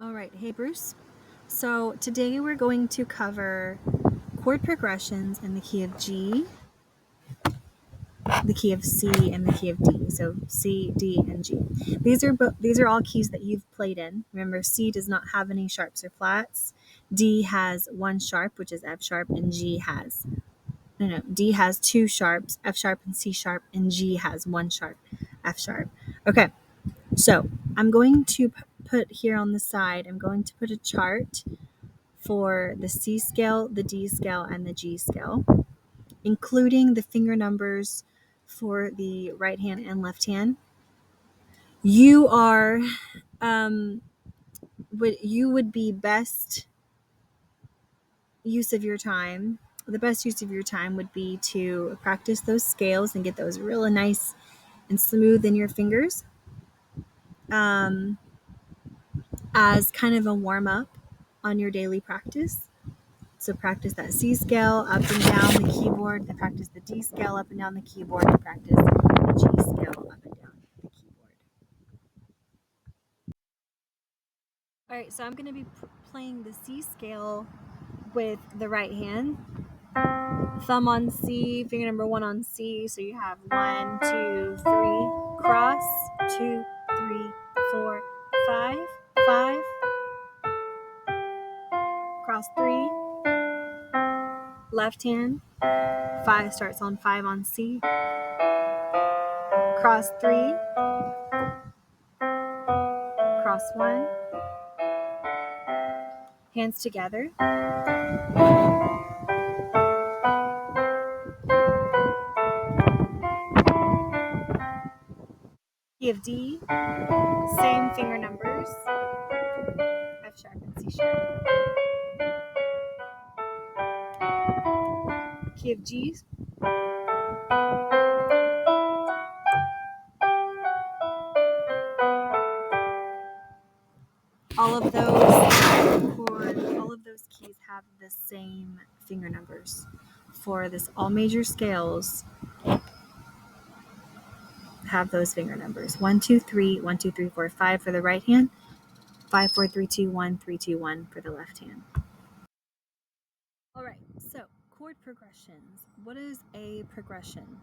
All right, hey Bruce. So today we're going to cover chord progressions in the key of G, the key of C, and the key of D. So C, D, and G. These are all keys that you've played in. Remember, C does not have any sharps or flats. D has one sharp, which is F sharp, and D has two sharps, F sharp and C sharp, and G has one sharp, F sharp. Okay, so I'm going to put here on the side, I'm going to put a chart for the C scale, the D scale, and the G scale, including the finger numbers for the right hand and left hand. You are, would be best use of your time. The best use of your time would be to practice those scales and get those really nice and smooth in your fingers, as kind of a warm up on your daily practice. So practice that C scale up and down the keyboard, and practice the D scale up and down the keyboard, and practice the G scale up and down the keyboard. All right, so I'm going to be playing the C scale with the right hand. Thumb on C, finger number 1 on C. So you have 1, 2, 3, cross, 2, 3, 4, 5, 5, cross 3, left hand, 5 starts on 5 on C, cross 3, cross 1, hands together. Key of D, same finger numbers, F sharp and C sharp. Key of G, all of those keys have the same finger numbers. For this all major scales, have those finger numbers. 1, 2, 3, 1, 2, 3, 4, 5 for the right hand, 5, 4, 3, 2, 1, 3, 2, 1 for the left hand. All right, so chord progressions. What is a progression?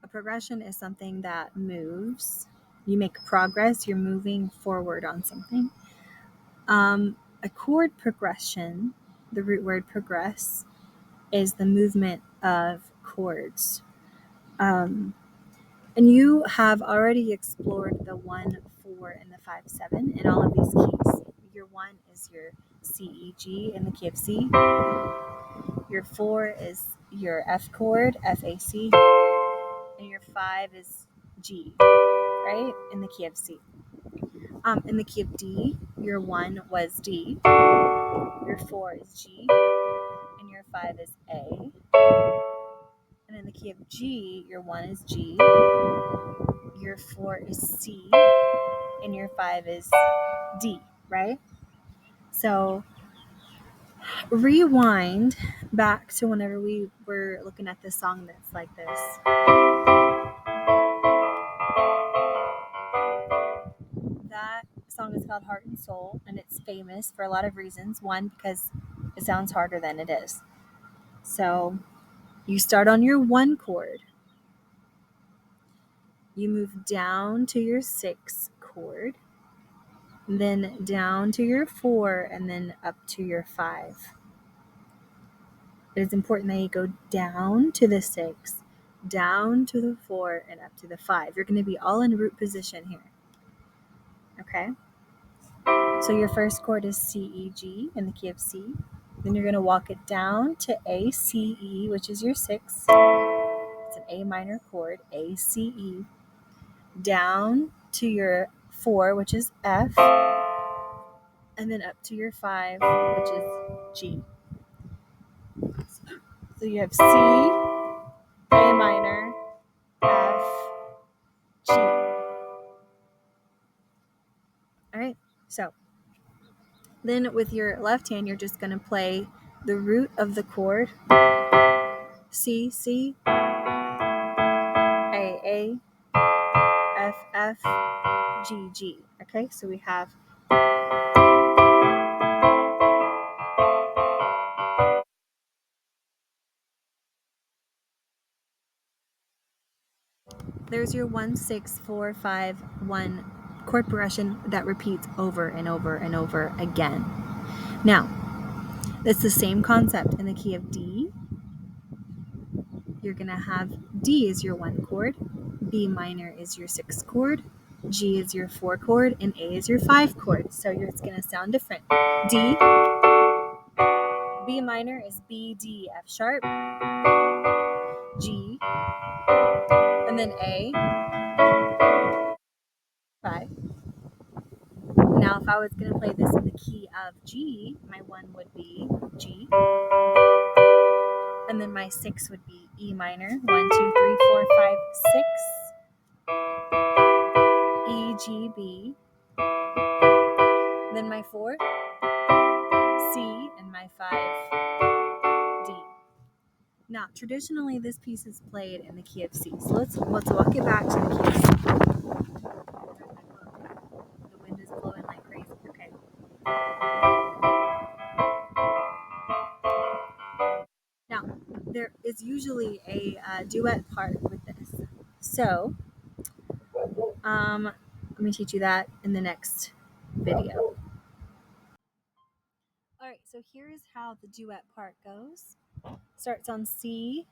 A progression is something that moves. You make progress, you're moving forward on something. A chord progression, the root word progress, is the movement of chords. And you have already explored the 1, 4, and the 5, 7 in all of these keys. Your 1 is your C, E, G in the key of C. Your 4 is your F chord, F, A, C. And your 5 is G, right? In the key of C. In the key of D, your 1 was D. Your 4 is G. And your 5 is A. And in the key of G, your 1 is G. Your 4 is C. And your 5 is D, right? So rewind back to whenever we were looking at this song that's like this. That song is called Heart and Soul, and it's famous for a lot of reasons. One, because it sounds harder than it is. So you start on your 1 chord. You move down to your 6 chord, then down to your 4, and then up to your 5. It is important that you go down to the 6, down to the 4, and up to the 5. You're going to be all in root position here. Okay? So your first chord is C, E, G in the key of C. Then you're going to walk it down to A, C, E, which is your 6. It's an A minor chord, A, C, E. Down to your 4, which is F. And then up to your 5, which is G. So you have C, A minor, F, G. All right, so then with your left hand, you're just going to play the root of the chord. C, C, A, F, F, G, G. Okay, so we have there's your 1, 6, 4, 5, 1 chord progression that repeats over and over and over again. Now, it's the same concept in the key of D. You're going to have D is your 1 chord, B minor is your 6 chord, G is your 4 chord, and A is your 5 chord. So it's going to sound different. D, B minor is B, D, F sharp, G, and then A, 5. Now, if I was going to play this in the key of G, my 1 would be G, and then my 6 would be E minor, 1, 2, 3, 4, 5, 6, E, G, B, then my 4, C, and my 5, D. Now, traditionally, this piece is played in the key of C. So let's walk it back to the key of C. The wind is blowing like crazy. Okay. Now, there is usually a duet part with this. So, let me teach you that in the next video. All right, so here's how the duet part goes. Starts on C.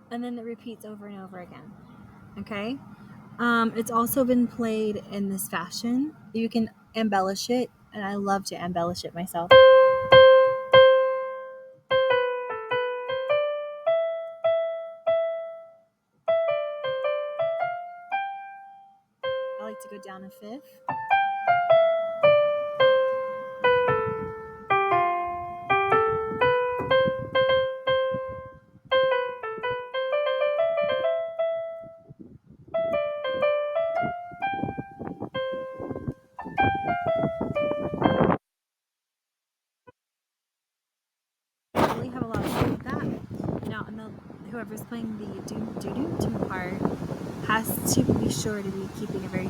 And then it repeats over and over again. Okay? It's also been played in this fashion. You can embellish it, and I love to embellish it myself. I like to go down a fifth. I really have a lot of fun with that. Now, whoever's playing the do-do-do part has to be sure to be keeping a very